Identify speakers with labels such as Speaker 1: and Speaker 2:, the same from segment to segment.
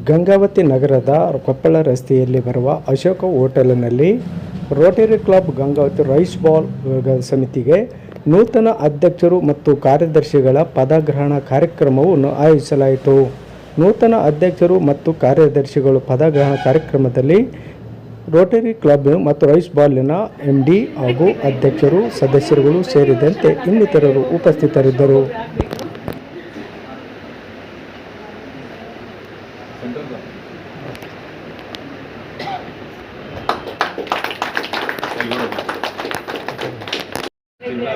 Speaker 1: ಗಂಗಾವತಿ ನಗರದ ಕೊಪ್ಪಳ ರಸ್ತೆಯಲ್ಲಿ ಬರುವ ಅಶೋಕ ಹೋಟೆಲ್ನಲ್ಲಿ Rotary Club Gangavathi Rice Bowl ಸಮಿತಿಗೆ ನೂತನ ಅಧ್ಯಕ್ಷರು ಮತ್ತು ಕಾರ್ಯದರ್ಶಿಗಳ ಪದಗ್ರಹಣ ಕಾರ್ಯಕ್ರಮವನ್ನು ಆಯೋಜಿಸಲಾಯಿತು. ನೂತನ ಅಧ್ಯಕ್ಷರು ಮತ್ತು ಕಾರ್ಯದರ್ಶಿಗಳ ಪದಗ್ರಹಣ ಕಾರ್ಯಕ್ರಮದಲ್ಲಿ ರೋಟರಿ ಕ್ಲಬ್ ಮತ್ತು ರೈಸ್ ಬಾಲ್ನ MD ಹಾಗೂ ಅಧ್ಯಕ್ಷರು, ಸದಸ್ಯರುಗಳು ಸೇರಿದಂತೆ ಇನ್ನಿತರರು ಉಪಸ್ಥಿತರಿದ್ದರು.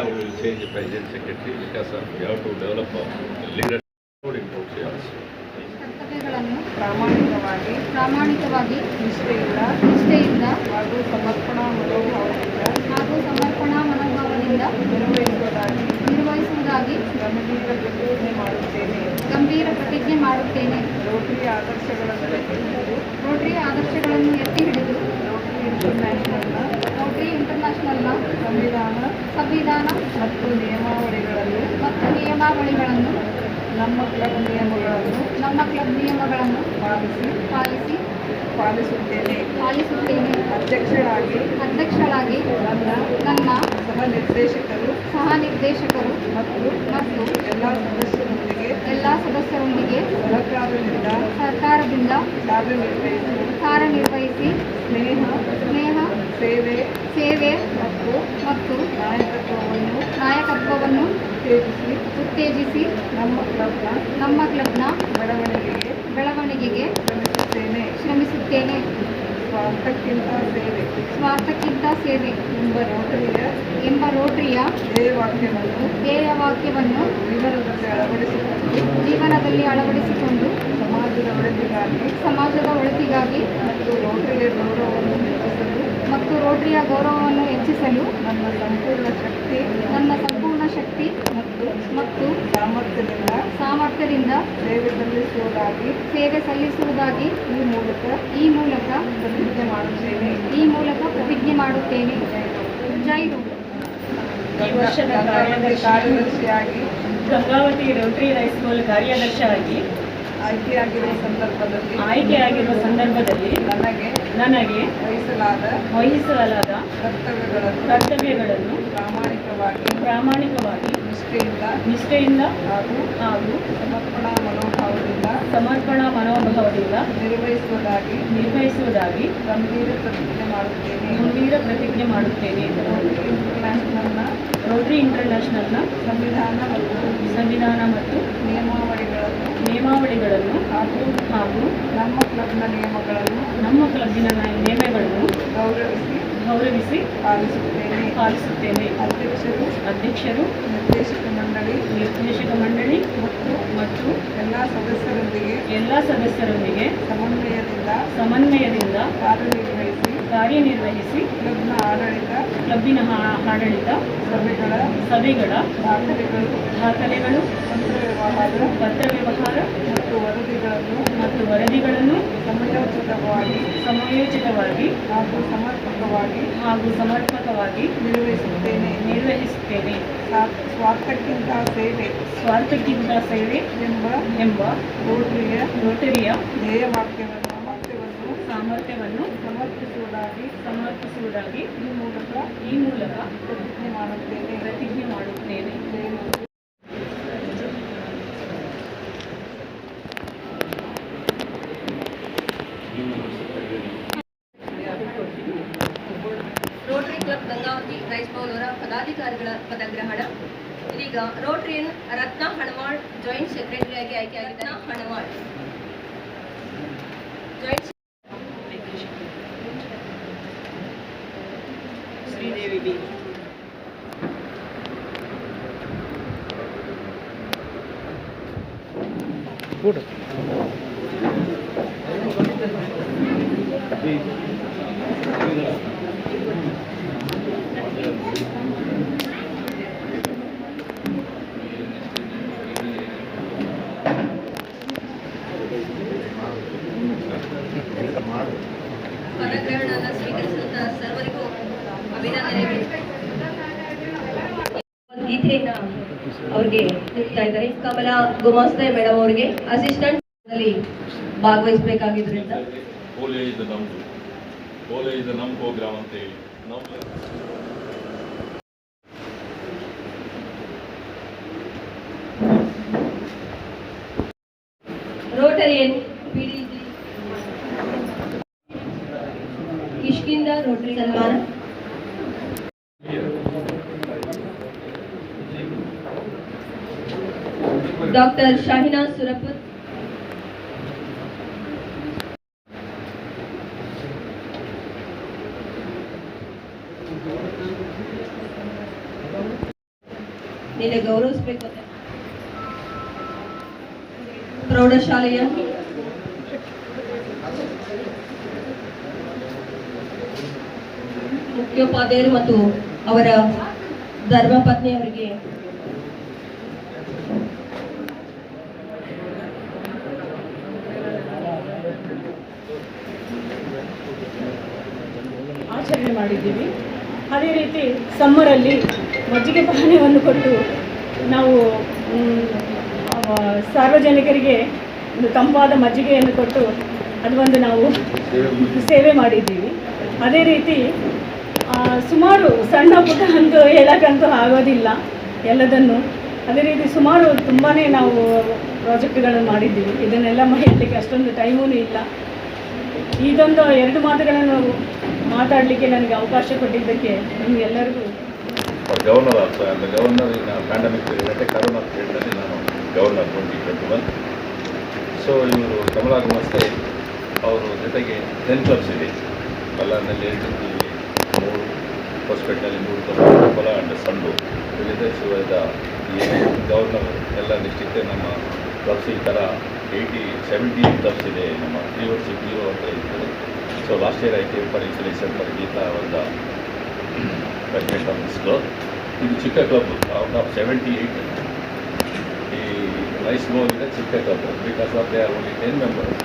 Speaker 2: We will change the president secretary because we have to develop a leader in Turkey also.
Speaker 3: ಕರ್ತವ್ಯಗಳನ್ನು ಪ್ರಾಮಾಣಿಕವಾಗಿ ನಿಷ್ಠೆಯಿಂದ ಹಾಗೂ ಸಮರ್ಪಣಾ ಮನೋಭಾವದಿಂದ ನಿರ್ವಹಿಸುವುದಾಗಿ ಗಂಭೀರ ಪ್ರತಿಜ್ಞೆ ಮಾಡುತ್ತೇನೆ. ರೋಟರಿ ಆದರ್ಶಗಳನ್ನು ಎತ್ತಿ ಹಿಡಿದು ರೋಟರಿ ಇಂಟರ್ನ್ಯಾಷನಲ್ನ ಸಂವಿಧಾನ ಮತ್ತು ನಿಯಮಾವಳಿಗಳನ್ನು ನಮ್ಮ ಕ್ಲಬ್ ನಿಯಮಗಳನ್ನು ಪಾಲಿಸುತ್ತೇನೆ. ಅಧ್ಯಕ್ಷರಾಗಿ ನನ್ನ ಸಹ ನಿರ್ದೇಶಕರು ಮತ್ತು ಎಲ್ಲ ಸದಸ್ಯರೊಂದಿಗೆ ಸರ್ಕಾರದಿಂದ ಕಾರ್ಯನಿರ್ವಹಿಸಿ ಸ್ನೇಹ ಸೇವೆ ಮತ್ತು ನಾಯಕತ್ವವನ್ನು ಉತ್ತೇಜಿಸಿ ನಮ್ಮ ಕ್ಲಬ್ನ ಬೆಳವಣಿಗೆಗೆ ಶ್ರಮಿಸುತ್ತೇನೆ. ಸ್ವಾರ್ಥಕ್ಕಿಂತ ಸೇವೆ ಎಂಬ ರೋಟರಿಯ ಧ್ಯೇಯವಾಕ್ಯವನ್ನು ಜೀವನದಲ್ಲಿ ಅಳವಡಿಸಿಕೊಂಡು ಸಮಾಜದ ಒಳಿತಿಗಾಗಿ ಮತ್ತು ರೋಟರಿಯ ಗೌರವವನ್ನು ಹೆಚ್ಚಿಸಲು ನನ್ನ ಸಂಪೂರ್ಣ ಶಕ್ತಿ ಮತ್ತು ಸಾಮರ್ಥ್ಯದಿಂದ ಸೇವೆ ಸಲ್ಲಿಸುವುದಾಗಿ ಈ ಮೂಲಕ ಪ್ರತಿಜ್ಞೆ ಮಾಡುತ್ತೇನೆ. ಜೈ ರೂಟ್.
Speaker 4: ಈ ವರ್ಷದ ಕಾರ್ಯದರ್ಶಿಯಾಗಿ ಗಂಗಾವತಿ ರೋಟರಿ ರೈಸ್ ಬಾಲ್ ಕಾರ್ಯದರ್ಶಿಯಾಗಿ ಆಯ್ಕೆಯಾಗಿರುವ ಸಂದರ್ಭದಲ್ಲಿ ನನಗೆ ವಹಿಸಲಾದ ಕರ್ತವ್ಯಗಳನ್ನು ಪ್ರಾಮಾಣಿಕವಾಗಿ ನಿಷ್ಠೆಯಿಂದ ಹಾಗೂ ಸಮರ್ಪಣಾ ಮನೋಭಾವದಿಂದ ನಿರ್ವಹಿಸುವುದಾಗಿ ಗಂಭೀರ ಪ್ರತಿಜ್ಞೆ ಮಾಡುತ್ತೇನೆ. ರೋಟರಿ ಇಂಟರ್ನ್ಯಾಷನಲ್ನ ಸಂವಿಧಾನ ಮತ್ತು ನಿಯಮಾವಳಿಗಳನ್ನು ಹಾಗೂ ನಮ್ಮ ಕ್ಲಬ್ನ ನಿಯಮಗಳನ್ನು ಗೌರವಿಸಿ ಪಾಲಿಸುತ್ತೇನೆ. ಅಧ್ಯಕ್ಷರು, ನಿರ್ದೇಶಕ ಮಂಡಳಿ ಮತ್ತು ಎಲ್ಲ ಸದಸ್ಯರೊಂದಿಗೆ ಸಮನ್ವಯದಿಂದ ಕಾರ್ಯನಿರ್ವಹಿಸಿ ಕ್ಲಬ್ಬಿನ ಆಡಳಿತ ಸಭೆಗಳ ದಾಖಲೆಗಳು ಪತ್ರವ್ಯವಹಾರ ಮತ್ತು ವರದಿಗಳನ್ನು ಸಮಯೋಚಿತವಾಗಿ ಹಾಗೂ ಸಮರ್ಪಕವಾಗಿ ನಿರ್ವಹಿಸುತ್ತೇನೆ. ಸ್ವಾರ್ಥಕ್ಕಿಂತ ಸೇವೆ ಎಂಬ ರೋಟರಿಯ ಸಾಮರ್ಥ್ಯವನ್ನು ಸಮರ್ಪಿಸುವುದಾಗಿ ಈ ಮೂಲಕ ಪ್ರತಿಜ್ಞೆ ಮಾಡುತ್ತೇನೆ.
Speaker 5: Rotary Club Gangavathi Rice Bowl ಅವರ ಪದಾಧಿಕಾರಿಗಳ ಪದಗ್ರಹಣ. ಇದೀಗ ರೋಟರಿಯನ್ ರತ್ನ ಹಣವಾಳ್ ಜಾಯಿಂಟ್ ಸೆಕ್ರೆಟರಿಯಾಗಿ ಆಯ್ಕೆಯಾಗಿದ್ದ ಹಣವಾಳ್ ಜಾಯಿಂಟ್
Speaker 4: ಶ್ರೀದೇವಿ ಬಿ.
Speaker 5: ಪದಗ್ರಹಣ ಸ್ವೀಕರಿಸಿದ ಸರ್ವರಿಗೂ ಅಭಿನಂದನೆಗಳು. ಗೀತೆಯನ್ನು ಅವ್ರಿಗೆ ನೀಡ್ತಾ ಇದ್ದಾರೆ. ಕಮಲಾ ಗುಮಾಸ್ತೆ ಮೇಡಮ್ ಅವರಿಗೆ ಅಸಿಸ್ಟೆಂಟ್ ಅಲ್ಲಿ ಭಾಗವಹಿಸಬೇಕಾಗಿದ್ದರಿಂದ
Speaker 2: ಪೋಲಿಯೋ ಇದು ನಮ್ಮದು, ಪೋಲಿಯೋ ಇದು ನಮ್ಮ ಪ್ರೋಗ್ರಾಮ್ ಅಂತ ಹೇಳಿ ನಾವು
Speaker 5: ರೋಟರಿಯನ್ ಪಿಡಿಜಿ ಕಿಷ್ಕಿಂದ ರೋಟರಿ ಸನ್ಮಾನ. ಡಾಕ್ಟರ್ ಶಾಹಿನಾಜ್ ಸುರಪುರ್, ನಿನ್ನೆ ಗೌರವಿಸಬೇಕು ಅಂತ ಪ್ರೌಢಶಾಲೆಯ ಮುಖ್ಯೋಪಾಧ್ಯಾಯರು ಮತ್ತು ಅವರ ಧರ್ಮಪತ್ನಿಯವರಿಗೆ
Speaker 4: ಆಚರಣೆ ಮಾಡಿದ್ದೀವಿ. ಅದೇ ರೀತಿ ಸಮ್ಮರಲ್ಲಿ ಮಜ್ಜಿಗೆ ಪಾನೀಯವನ್ನು ಕೊಟ್ಟು ನಾವು ಸಾರ್ವಜನಿಕರಿಗೆ ಒಂದು ತಂಪಾದ ಮಜ್ಜಿಗೆಯನ್ನು ಕೊಟ್ಟು ಅದು ಒಂದು ನಾವು ಸೇವೆ ಮಾಡಿದ್ದೀವಿ. ಅದೇ ರೀತಿ ಸುಮಾರು ಸಣ್ಣ ಪುಟ್ಟ ಅಂತೂ ಹೇಳೋಕ್ಕಂತೂ ಆಗೋದಿಲ್ಲ ಎಲ್ಲದನ್ನು. ಅದೇ ರೀತಿ ಸುಮಾರು ತುಂಬಾ ನಾವು ಪ್ರಾಜೆಕ್ಟ್ಗಳನ್ನು ಮಾಡಿದ್ದೀವಿ. ಇದನ್ನೆಲ್ಲ ಹೇಳಲಿಕ್ಕೆ ಅಷ್ಟೊಂದು ಟೈಮೂ ಇಲ್ಲ. ಇದೊಂದು 2 ಮಾತುಗಳನ್ನು ಮಾತಾಡಲಿಕ್ಕೆ ನನಗೆ ಅವಕಾಶ ಕೊಟ್ಟಿದ್ದಕ್ಕೆ ನಿಮಗೆಲ್ಲರಿಗೂ
Speaker 2: ಗವರ್ನರ್ ಆದ ಗವರ್ನರ್ ಇನ್ ಪ್ಯಾಂಡಮಿಕ್ ಪೀರಿಯಡ್ ಕರೋನಾ ಪೀರಿಯಡ್ನಲ್ಲಿ ನಾನು ಗವರ್ನರ್ 2021. ಸೊ ಇವರು ಕಮಲಾ ಗುಮಸ್ತೆ ಅವರು ಜೊತೆಗೆ 10 ಕ್ಲಬ್ಸ್ ಇದೆ. ಬಳ್ಳಾರಿನಲ್ಲಿ 3, ಹೊಸಪೇಟೆನಲ್ಲಿ 3 ಕ್ಲಬ್, ಕೊಪ್ಪಳ ಆ್ಯಂಡ್ ಸಂಡು ಇಲ್ಲಿದೆ. ಸೊ ಈ ಗವರ್ನರ್ ಎಲ್ಲ ಡಿಸ್ಟಿಕ್ ನಮ್ಮ ಕ್ಲಬ್ಸ್ ಈ ಥರ 70 ಕ್ಲಬ್ಸ್ ಇದೆ. ನಮ್ಮ ಮೆಂಬರ್ಶಿಪ್ 0 ಅಂತ ಇರ್ತದೆ. So last year I came for installation for Geeta ಒಂದು ಪ್ರೆಸಿಡೆಂಟ್ ಆಫ್ ದಿಸ್ ಕ್ಲಬ್. ಇದು ಚಿಕ್ಕ ಕ್ಲಬ್. ಔಟ್ ಆಫ್ 78 ಈ ರೈಸ್ ಬೌಲ್ ಇದೆ ಚಿಕ್ಕ club. Because of they are only 10 members.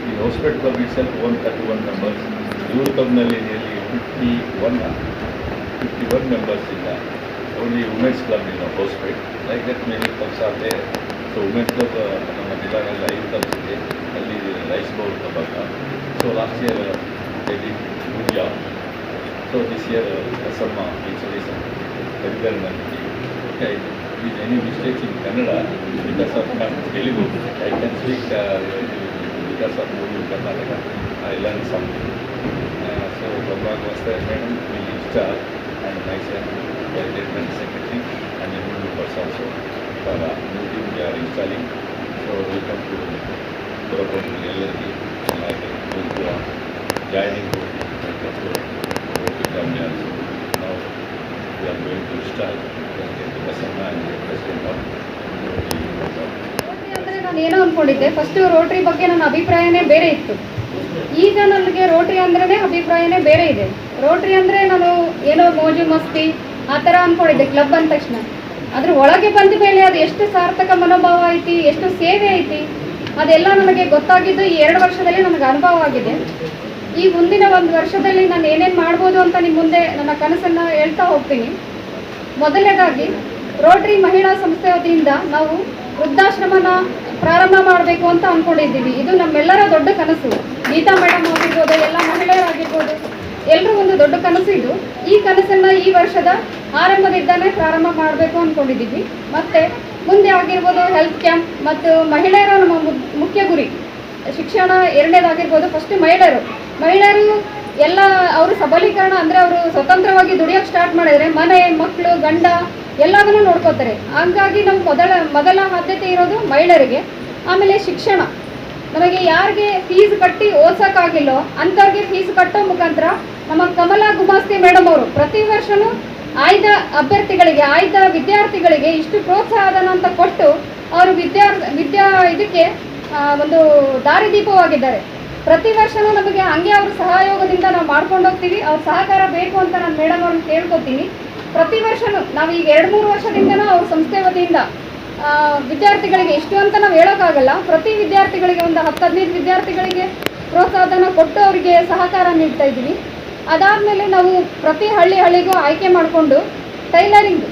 Speaker 2: ಈ Hosapete club itself 131 members. ಇವ್ರ ಕ್ಲಬ್ನಲ್ಲಿ ನಿಯರ್ಲಿ 51 ಮೆಂಬರ್ಸ್ ಇಲ್ಲ. Only women's club in Hosapete. Like that many clubs are there. So women's club ನಮ್ಮ ಜಿಲ್ಲಾದಲ್ಲಿ 5 clubs ಇದೆ. ಅಲ್ಲಿ ರೈಸ್ ಬೌಲ್ ಕ್ಲಬ್ ಅಂತ. So last year they did good job. So this year some installation regularly. Okay, with any mistakes in Kannada because of Telugu, I can speak because of movie in Karnataka. I learned something. So Prabha was there, madam, we install and myself, President Secretary and the new members also for new team we are installing. So welcome to Prabha LLD. Joining examiners. Now we are going to start the Prasanna and the President of
Speaker 3: rotary ಅಂದರೆ ನಾನು ಏನೋ ಅಂದ್ಕೊಂಡಿದ್ದೆ. First rotary ಬಗ್ಗೆ ನನ್ನ ಅಭಿಪ್ರಾಯನೇ ಬೇರೆ ಇತ್ತು. ಈಗ ನನಗೆ ರೋಟ್ರಿ ಅಂದ್ರೇ ಅಭಿಪ್ರಾಯನೇ ಬೇರೆ ಇದೆ. ರೋಟ್ರಿ ಅಂದರೆ ನಾನು ಏನೋ ಮೋಜು ಮಸ್ತಿ ಆ ಥರ ಅಂದ್ಕೊಂಡಿದ್ದೆ ಕ್ಲಬ್ ಅಂದ ತಕ್ಷಣ. ಅದ್ರ ಒಳಗೆ ಬಂದ ಮೇಲೆ ಅದು ಎಷ್ಟು ಸಾರ್ಥಕ ಮನೋಭಾವ ಐತಿ, ಎಷ್ಟು ಸೇವೆ ಐತಿ, ಅದೆಲ್ಲ ನನಗೆ ಗೊತ್ತಾಗಿದ್ದು ಈ 2 ವರ್ಷದಲ್ಲಿ ನನಗೆ ಅನುಭವ ಆಗಿದೆ. ಈ ಮುಂದಿನ 1 ವರ್ಷದಲ್ಲಿ ನಾನು ಏನೇನು ಮಾಡ್ಬೋದು ಅಂತ ನಿಮ್ಮ ಮುಂದೆ ನನ್ನ ಕನಸನ್ನು ಹೇಳ್ತಾ ಹೋಗ್ತೀನಿ. ಮೊದಲನೇದಾಗಿ ರೋಟ್ರಿ ಮಹಿಳಾ ಸಂಸ್ಥೆ ವತಿಯಿಂದ ನಾವು ವೃದ್ಧಾಶ್ರಮನ ಪ್ರಾರಂಭ ಮಾಡಬೇಕು ಅಂತ ಅಂದ್ಕೊಂಡಿದ್ದೀವಿ. ಇದು ನಮ್ಮೆಲ್ಲರ ದೊಡ್ಡ ಕನಸು. ಗೀತಾ ಮೇಡಮ್ ಆಗಿರ್ಬೋದು, ಎಲ್ಲ ಮಹಿಳೆಯರಾಗಿರ್ಬೋದು, ಎಲ್ಲರೂ ಒಂದು ದೊಡ್ಡ ಕನಸು ಇದು. ಈ ಕನಸನ್ನು ಈ ವರ್ಷದ ಆರಂಭದಿಂದಲೇ ಪ್ರಾರಂಭ ಮಾಡಬೇಕು ಅಂದ್ಕೊಂಡಿದ್ದೀವಿ. ಮತ್ತು ಮುಂದೆ ಆಗಿರ್ಬೋದು ಹೆಲ್ತ್ ಕ್ಯಾಂಪ್ ಮತ್ತು ಮಹಿಳೆಯರ ನಮ್ಮ ಮುಖ್ಯ ಗುರಿ ಶಿಕ್ಷಣ. 2ನೇದಾಗಿರ್ಬೋದು ಫಸ್ಟ್ ಮಹಿಳೆಯರು ಎಲ್ಲ ಅವರು ಸಬಲೀಕರಣ ಅಂದರೆ ಅವರು ಸ್ವತಂತ್ರವಾಗಿ ದುಡಿಯೋಕ್ಕೆ ಸ್ಟಾರ್ಟ್ ಮಾಡಿದರೆ ಮನೆ ಮಕ್ಕಳು ಗಂಡ ಎಲ್ಲದನ್ನು ನೋಡ್ಕೋತಾರೆ. ಹಾಗಾಗಿ ನಮ್ಮ ಮೊದಲ ಆದ್ಯತೆ ಇರೋದು ಮಹಿಳೆಯರಿಗೆ. ಆಮೇಲೆ ಶಿಕ್ಷಣ. ನಮಗೆ ಯಾರಿಗೆ ಫೀಸ್ ಕಟ್ಟಿ ಓದ್ಸೋಕ್ಕಾಗಿಲ್ಲೋ ಅಂಥವ್ರಿಗೆ ಫೀಸ್ ಕಟ್ಟೋ ಮುಖಾಂತರ ನಮ್ಮ ಕಮಲಾ ಗುಮಾಸ್ತಿ ಮೇಡಮ್ ಅವರು ಪ್ರತಿ ವರ್ಷವೂ ಆಯ್ದ ಅಭ್ಯರ್ಥಿಗಳಿಗೆ, ಆಯ್ದ ವಿದ್ಯಾರ್ಥಿಗಳಿಗೆ ಇಷ್ಟು ಪ್ರೋತ್ಸಾಹಧನ ಅಂತ ಕೊಟ್ಟು ಅವರು ಇದಕ್ಕೆ ಒಂದು ದಾರಿದೀಪವಾಗಿದ್ದಾರೆ. ಪ್ರತಿ ವರ್ಷವೂ ನಮಗೆ ಹಂಗೆ ಅವ್ರ ಸಹಯೋಗದಿಂದ ನಾವು ಮಾಡ್ಕೊಂಡು ಹೋಗ್ತೀವಿ. ಅವ್ರ ಸಹಕಾರ ಬೇಕು ಅಂತ ನಾನು ಮೇಡಮ್ ಅವ್ರನ್ನ ಕೇಳ್ಕೊತೀನಿ. ಪ್ರತಿ ವರ್ಷವೂ ನಾವು ಈಗ 2-3 ವರ್ಷದಿಂದನೂ ಅವ್ರ ಸಂಸ್ಥೆ ವತಿಯಿಂದ ವಿದ್ಯಾರ್ಥಿಗಳಿಗೆ ಎಷ್ಟು ಅಂತ ನಾವು ಹೇಳೋಕ್ಕಾಗಲ್ಲ. ಪ್ರತಿ ವಿದ್ಯಾರ್ಥಿಗಳಿಗೆ ಒಂದು 10-15 ವಿದ್ಯಾರ್ಥಿಗಳಿಗೆ ಪ್ರೋತ್ಸಾಹಧನ ಕೊಟ್ಟು ಅವರಿಗೆ ಸಹಕಾರ ನೀಡ್ತಾ ಇದ್ದೀವಿ. ಅದಾದಮೇಲೆ ನಾವು ಪ್ರತಿ ಹಳ್ಳಿಗೂ ಆಯ್ಕೆ ಮಾಡಿಕೊಂಡು ಟೈಲರಿಂಗ್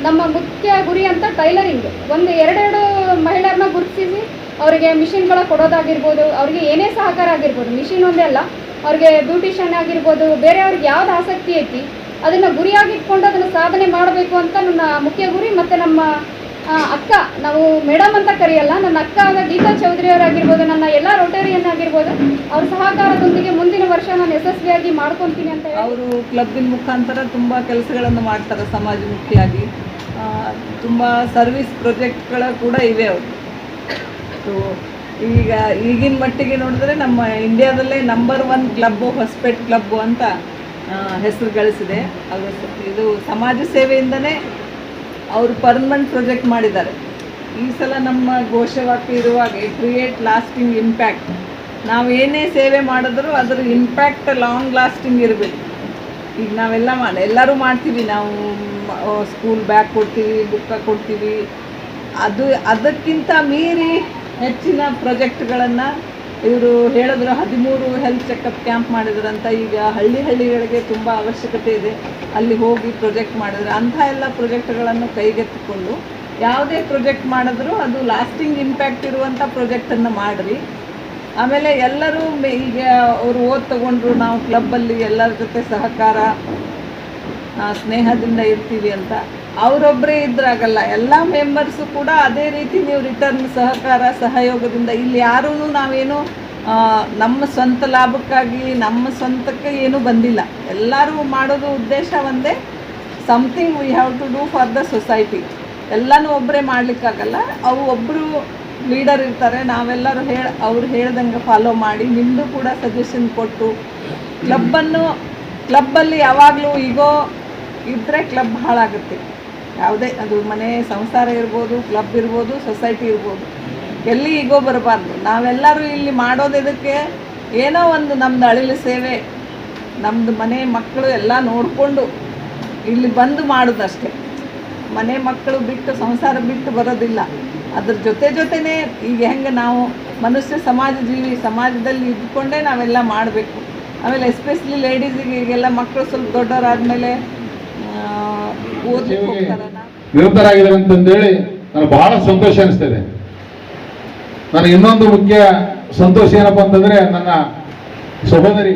Speaker 3: ನಮ್ಮ ಮುಖ್ಯ ಗುರಿ ಅಂತ ಟೈಲರಿಂಗ್ ಒಂದು 2 ಮಹಿಳೆಯರನ್ನ ಗುರುತಿಸಿ ಅವರಿಗೆ ಮಿಷಿನ್ಗಳ ಕೊಡೋದಾಗಿರ್ಬೋದು, ಅವ್ರಿಗೆ ಏನೇ ಸಹಕಾರ ಆಗಿರ್ಬೋದು, ಮಿಷಿನ್ ಒಂದೇ ಅಲ್ಲ, ಅವ್ರಿಗೆ ಬ್ಯೂಟಿಷಿಯನ್ ಆಗಿರ್ಬೋದು, ಬೇರೆಯವ್ರಿಗೆ ಯಾವ್ದು ಆಸಕ್ತಿ ಐತಿ ಅದನ್ನು ಗುರಿಯಾಗಿಟ್ಕೊಂಡು ಅದನ್ನು ಸಾಧನೆ ಮಾಡಬೇಕು ಅಂತ ನನ್ನ ಮುಖ್ಯ ಗುರಿ. ಮತ್ತು ನಮ್ಮ ಅಕ್ಕ, ನಾವು ಮೇಡಮ್ ಅಂತ ಕರೆಯಲ್ಲ, ನನ್ನ ಅಕ್ಕ ಆದ ಗೀತಾ ಚೌಧರಿ ಅವರಾಗಿರ್ಬೋದು, ನನ್ನ ಎಲ್ಲ ರೋಟೇರಿಯನ್ ಆಗಿರ್ಬೋದು, ಅವ್ರ ಸಹಕಾರದೊಂದಿಗೆ ಮುಂದಿನ ವರ್ಷ ನಾನು ಯಶಸ್ವಿಯಾಗಿ ಮಾಡ್ಕೊತೀನಿ ಅಂತ ಹೇಳಿ.
Speaker 6: ಅವರು ಕ್ಲಬ್ಬಿನ ಮುಖಾಂತರ ತುಂಬ ಕೆಲಸಗಳನ್ನು ಮಾಡ್ತಾರೆ ಸಮಾಜಮುಖಿಯಾಗಿ. ತುಂಬ ಸರ್ವಿಸ್ ಪ್ರಾಜೆಕ್ಟ್ಗಳ ಕೂಡ ಇವೆ ಅವರು. ಸೊ ಈಗಿನ ಮಟ್ಟಿಗೆ ನೋಡಿದ್ರೆ ನಮ್ಮ ಇಂಡಿಯಾದಲ್ಲೇ ನಂಬರ್ 1 ಕ್ಲಬ್ಬು ಹೊಸಪೇಟೆ ಕ್ಲಬ್ಬು ಅಂತ ಹೆಸರು ಗಳಿಸಿದೆ. ಇದು ಸಮಾಜ ಸೇವೆಯಿಂದನೇ ಅವರು ಪರ್ಮನೆಂಟ್ ಪ್ರಾಜೆಕ್ಟ್ ಮಾಡಿದ್ದಾರೆ. ಈ ಸಲ ನಮ್ಮ ಘೋಷವಾಕ್ಯ ಇರುವಾಗೆ ಕ್ರಿಯೇಟ್ ಲಾಸ್ಟಿಂಗ್ ಇಂಪ್ಯಾಕ್ಟ್. ನಾವು ಏನೇ ಸೇವೆ ಮಾಡಿದ್ರೂ ಅದರ ಇಂಪ್ಯಾಕ್ಟ್ ಲಾಂಗ್ ಲಾಸ್ಟಿಂಗ್ ಇರಬೇಕು. ಈಗ ನಾವೆಲ್ಲ ಎಲ್ಲರೂ ಮಾಡ್ತೀವಿ, ನಾವು ಸ್ಕೂಲ್ ಬ್ಯಾಗ್ ಕೊಡ್ತೀವಿ, ಬುಕ್ಕ ಕೊಡ್ತೀವಿ, ಅದಕ್ಕಿಂತ ಮೀರಿ ಹೆಚ್ಚಿನ ಪ್ರಾಜೆಕ್ಟ್ಗಳನ್ನು ಇವರು ಹೇಳಿದ್ರು. 13 ಹೆಲ್ತ್ ಚೆಕಪ್ ಕ್ಯಾಂಪ್ ಮಾಡಿದ್ರಂತ. ಈಗ ಹಳ್ಳಿಗಳಿಗೆ ತುಂಬ ಅವಶ್ಯಕತೆ ಇದೆ, ಅಲ್ಲಿ ಹೋಗಿ ಪ್ರಾಜೆಕ್ಟ್ ಮಾಡಿದ್ರು. ಅಂಥ ಎಲ್ಲ ಪ್ರಾಜೆಕ್ಟ್ಗಳನ್ನು ಕೈಗೆತ್ತಿಕೊಂಡು ಯಾವುದೇ ಪ್ರಾಜೆಕ್ಟ್ ಮಾಡಿದ್ರೂ ಅದು ಲಾಸ್ಟಿಂಗ್ ಇಂಪ್ಯಾಕ್ಟ್ ಇರುವಂಥ ಪ್ರಾಜೆಕ್ಟನ್ನು ಮಾಡಿರಿ. ಆಮೇಲೆ ಎಲ್ಲರೂ ಈಗ ಅವರು ತಗೊಂಡ್ರು, ನಾವು ಕ್ಲಬ್ಬಲ್ಲಿ ಎಲ್ಲರ ಜೊತೆ ಸಹಕಾರ ಸ್ನೇಹದಿಂದ ಇರ್ತೀವಿ ಅಂತ. ಅವರೊಬ್ಬರೇ ಇದ್ರಾಗಲ್ಲ, ಎಲ್ಲ ಮೆಂಬರ್ಸು ಕೂಡ ಅದೇ ರೀತಿ ನೀವು ರಿಟರ್ನ್ ಸಹಕಾರ ಸಹಯೋಗದಿಂದ. ಇಲ್ಲಿ ಯಾರೂ ನಾವೇನು ನಮ್ಮ ಸ್ವಂತ ಲಾಭಕ್ಕಾಗಿ ನಮ್ಮ ಸ್ವಂತಕ್ಕೆ ಏನೂ ಬಂದಿಲ್ಲ. ಎಲ್ಲರೂ ಮಾಡೋದು ಉದ್ದೇಶ ಒಂದೇ, something we have to do for the society. ಎಲ್ಲನೂ ಒಬ್ಬರೇ ಮಾಡಲಿಕ್ಕಾಗಲ್ಲ, ಅವು ಒಬ್ಬರು ಲೀಡರ್ ಇರ್ತಾರೆ, ನಾವೆಲ್ಲರೂ ಅವ್ರು ಹೇಳ್ದಂಗೆ ಫಾಲೋ ಮಾಡಿ ನಿಮ್ಮದು ಕೂಡ ಸಜೆಷನ್ ಕೊಟ್ಟು ಕ್ಲಬ್ಬಲ್ಲಿ ಯಾವಾಗಲೂ ಈಗೋ ಇದ್ದರೆ ಕ್ಲಬ್ ಹಾಳಾಗುತ್ತೆ. ಯಾವುದೇ ಅದು ಮನೆ ಸಂಸಾರ ಇರ್ಬೋದು, ಕ್ಲಬ್ ಇರ್ಬೋದು, ಸೊಸೈಟಿ ಇರ್ಬೋದು, ಎಲ್ಲಿ ಈಗೋ ಬರಬಾರ್ದು. ನಾವೆಲ್ಲರೂ ಇಲ್ಲಿ ಮಾಡೋದಕ್ಕೆ ಏನೋ ಒಂದು ನಮ್ಮದು ಅಳಿಲು ಸೇವೆ, ನಮ್ಮದು ಮನೆ ಮಕ್ಕಳು ಎಲ್ಲ ನೋಡಿಕೊಂಡು ಇಲ್ಲಿ ಬಂದು ಮಾಡೋದಷ್ಟೇ. ಮನೆ ಮಕ್ಕಳು ಬಿಟ್ಟು ಸಂಸಾರ ಬಿಟ್ಟು ಬರೋದಿಲ್ಲ. ಅದ್ರ ಜೊತೆನೇ ಈಗ ಹೆಂಗೆ ನಾವು ಮನುಷ್ಯ ಸಮಾಜ ಜೀವಿ, ಸಮಾಜದಲ್ಲಿ ಇದ್ದುಕೊಂಡೇ ನಾವೆಲ್ಲ ಮಾಡಬೇಕು. ಆಮೇಲೆ ಎಸ್ಪೆಷಲಿ ಲೇಡೀಸಿಗೆ ಈಗೆಲ್ಲ ಮಕ್ಕಳು ಸ್ವಲ್ಪ ದೊಡ್ಡವರಾದ್ಮೇಲೆ ಓದ್ಲಿಕ್ಕೆ ಹೋಗ್ತಾರಲ್ಲ,
Speaker 7: ನಿರತರಾಗಿದ್ದಾರೆ ಅಂತಂದೇಳಿ ನನಗೆ ಬಹಳ ಸಂತೋಷ ಅನಿಸ್ತಿದೆ. ನನಗೆ ಇನ್ನೊಂದು ಮುಖ್ಯ ಸಂತೋಷ ಏನಪ್ಪ ಅಂತಂದ್ರೆ, ನನ್ನ ಸಹೋದರಿ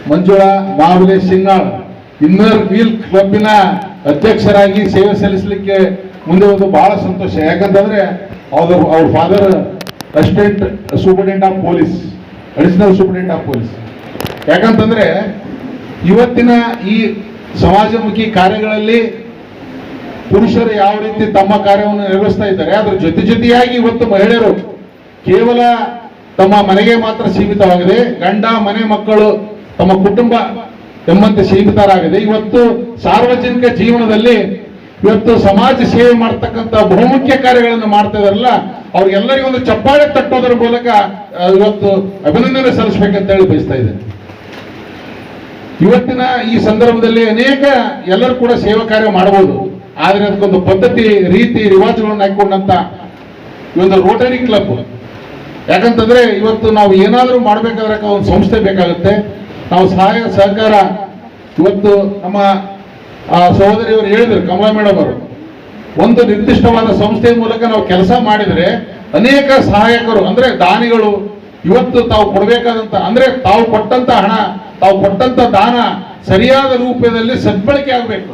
Speaker 7: ಮಂಜುಳಾ ಮಾವುಲೆ ಸಿಂಗಾಳ್ ಇನ್ನರ್ ವೀಲ್ ಕ್ಲಬ್ಬಿನ ಅಧ್ಯಕ್ಷರಾಗಿ ಸೇವೆ ಸಲ್ಲಿಸಲಿಕ್ಕೆ ಮುಂದೆ ಒಂದು ಬಹಳ ಸಂತೋಷ. ಯಾಕಂತಂದ್ರೆ ಅವ್ರ father assistant superintendent of police, additional superintendent of police. ಯಾಕಂತಂದ್ರೆ ಇವತ್ತಿನ ಈ ಸಮಾಜಮುಖಿ ಕಾರ್ಯಗಳಲ್ಲಿ ಪುರುಷರು ಯಾವ ರೀತಿ ತಮ್ಮ ಕಾರ್ಯವನ್ನು ನಿರ್ವಹಿಸ್ತಾ ಇದ್ದಾರೆ, ಅದರ ಜೊತೆಯಾಗಿ ಇವತ್ತು ಮಹಿಳೆಯರು ಕೇವಲ ತಮ್ಮ ಮನೆಗೆ ಮಾತ್ರ ಸೀಮಿತವಾಗಿದೆ, ಗಂಡ ಮನೆ ಮಕ್ಕಳು ತಮ್ಮ ಕುಟುಂಬ ಎಂಬಂತೆ ಸೀಮಿತರಾಗಿದೆ. ಇವತ್ತು ಸಾರ್ವಜನಿಕ ಜೀವನದಲ್ಲಿ ಇವತ್ತು ಸಮಾಜ ಸೇವೆ ಮಾಡ್ತಕ್ಕಂಥ ಬಹುಮುಖ್ಯ ಕಾರ್ಯಗಳನ್ನು ಮಾಡ್ತಾ ಇದಾರಲ್ಲ, ಅವ್ರಿಗೆಲ್ಲರಿಗೂ ಒಂದು ಚಪ್ಪಾಳೆ ತಟ್ಟೋದ್ರ ಮೂಲಕ ಇವತ್ತು ಅಭಿನಂದನೆ ಸಲ್ಲಿಸಬೇಕಂತ ಹೇಳಿ ಬಯಸ್ತಾ ಇದ್ದೇನೆ. ಇವತ್ತಿನ ಈ ಸಂದರ್ಭದಲ್ಲಿ ಅನೇಕ ಎಲ್ಲರೂ ಕೂಡ ಸೇವಾ ಕಾರ್ಯ ಮಾಡಬಹುದು, ಆದರೆ ಅದಕ್ಕೊಂದು ಪದ್ಧತಿ, ರೀತಿ, ರಿವಾಜುಗಳನ್ನು ಹಾಕೊಂಡಂತ ಈ ಒಂದು ರೋಟರಿ ಕ್ಲಬ್. ಯಾಕಂತಂದ್ರೆ ಇವತ್ತು ನಾವು ಏನಾದರೂ ಮಾಡಬೇಕಾದ್ರೆ ಒಂದು ಸಂಸ್ಥೆ ಬೇಕಾಗುತ್ತೆ. ನಾವು ಸಹಾಯ ಸಹಕಾರ ಇವತ್ತು ನಮ್ಮ ಸಹೋದರಿಯವರು ಹೇಳಿದ್ರು, ಕಮಲಾ ಮೇಡಮ್ ಅವರು, ಒಂದು ನಿರ್ದಿಷ್ಟವಾದ ಸಂಸ್ಥೆಯ ಮೂಲಕ ನಾವು ಕೆಲಸ ಮಾಡಿದ್ರೆ ಅನೇಕ ಸಹಾಯಕರು ಅಂದ್ರೆ ದಾನಿಗಳು ಇವತ್ತು ತಾವು ಕೊಡಬೇಕಾದಂತ ಅಂದ್ರೆ ತಾವು ಕೊಟ್ಟಂತ ಹಣ, ತಾವು ಕೊಟ್ಟಂತ ದಾನ ಸರಿಯಾದ ರೂಪದಲ್ಲಿ ಸದ್ಬಳಕೆ ಆಗಬೇಕು.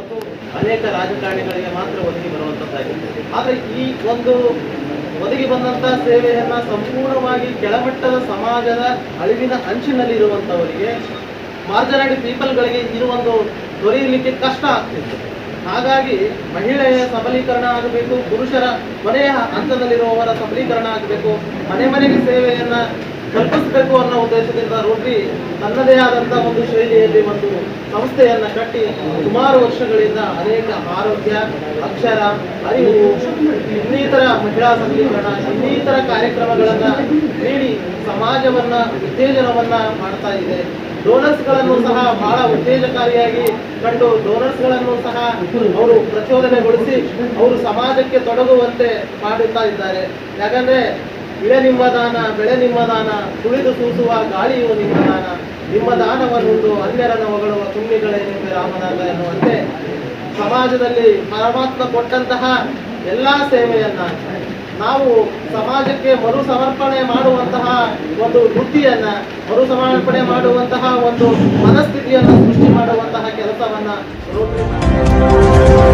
Speaker 8: ಅನೇಕ ರಾಜಕಾರಣಿಗಳಿಗೆ ಮಾತ್ರ ಒದಗಿ ಬರುವಂತದ್ದಾಗಿದೆ. ಆದ್ರೆ ಈ ಒಂದು ಒದಗಿ ಬಂದಂತಹ ಸೇವೆಯನ್ನ ಸಂಪೂರ್ಣವಾಗಿ ಕೆಳಮಟ್ಟದ ಸಮಾಜದ ಅಳಿವಿನ ಅಂಚಿನಲ್ಲಿರುವಂತವರಿಗೆ, ಮಾರ್ಜಿನೈಡ್ ಪೀಪಲ್ಗಳಿಗೆ ಇರುವೊಂದು ದೊರೆಯಲಿಕ್ಕೆ ಕಷ್ಟ ಆಗ್ತಿತ್ತು. ಹಾಗಾಗಿ ಮಹಿಳೆಯ ಸಬಲೀಕರಣ ಆಗಬೇಕು, ಪುರುಷರ ಮನೆಯ ಹಂತದಲ್ಲಿರುವವರ ಸಬಲೀಕರಣ ಆಗಬೇಕು, ಮನೆಗೆ ಸೇವೆಯನ್ನ ಕಲ್ಪಿಸಬೇಕು ಅನ್ನೋ ಉದ್ದೇಶದಿಂದ ರೋಟರಿ ತನ್ನದೇ ಆದಂತಹ ಒಂದು ಶೈಲಿಯಲ್ಲಿ ಒಂದು ಸಂಸ್ಥೆಯನ್ನ ಕಟ್ಟಿ ಸುಮಾರು ವರ್ಷಗಳಿಂದ ಅನೇಕ ಆರೋಗ್ಯ, ಅಕ್ಷರ, ಅರಿವು, ಇನ್ನಿತರ ಮಹಿಳಾ ಸಬಲೀಕರಣ, ಇನ್ನಿತರ ಕಾರ್ಯಕ್ರಮಗಳನ್ನ ನೀಡಿ ಸಮಾಜವನ್ನ ಉತ್ತೇಜನವನ್ನ ಮಾಡ್ತಾ ಇದೆ. ಡೋನರ್ಸ್ಗಳನ್ನು ಸಹ ಬಹಳ ಉತ್ತೇಜಕಾರಿಯಾಗಿ ಕಂಡು ಡೋನರ್ಸ್ಗಳನ್ನು ಸಹ ಅವರು ಪ್ರಚೋದನೆಗೊಳಿಸಿ ಅವರು ಸಮಾಜಕ್ಕೆ ತೊಡಗುವಂತೆ ಮಾಡುತ್ತಾ ಇದ್ದಾರೆ. ಯಾಕಂದ್ರೆ ಇಳೆ ನಿಮ್ಮ ದಾನ, ಬೆಳೆ ನಿಮ್ಮ ದಾನ, ತುಳಿದು ಸೂಸುವ ಗಾಳಿಯು ನಿಮ್ಮ ದಾನ, ನಿಮ್ಮ ದಾನವನ್ನುಂಡು ಅನ್ಯರನ ಹೊಗಳುವ ತುಂಬಿಗಳೇ ನಿಮ್ಮ ರಾಮನಾಥ ಎನ್ನುವಂತೆ ಸಮಾಜದಲ್ಲಿ ಪರಮಾತ್ಮ ಕೊಟ್ಟಂತಹ ಎಲ್ಲ ಸೇವೆಯನ್ನ ನಾವು ಸಮಾಜಕ್ಕೆ ಮರು ಸಮರ್ಪಣೆ ಮಾಡುವಂತಹ ಒಂದು ವೃತ್ತಿಯನ್ನ, ಮರು ಸಮರ್ಪಣೆ ಮಾಡುವಂತಹ ಒಂದು ಮನಸ್ಥಿತಿಯನ್ನು ಸೃಷ್ಟಿ ಮಾಡುವಂತಹ ಕೆಲಸವನ್ನ ರೋಟರಿ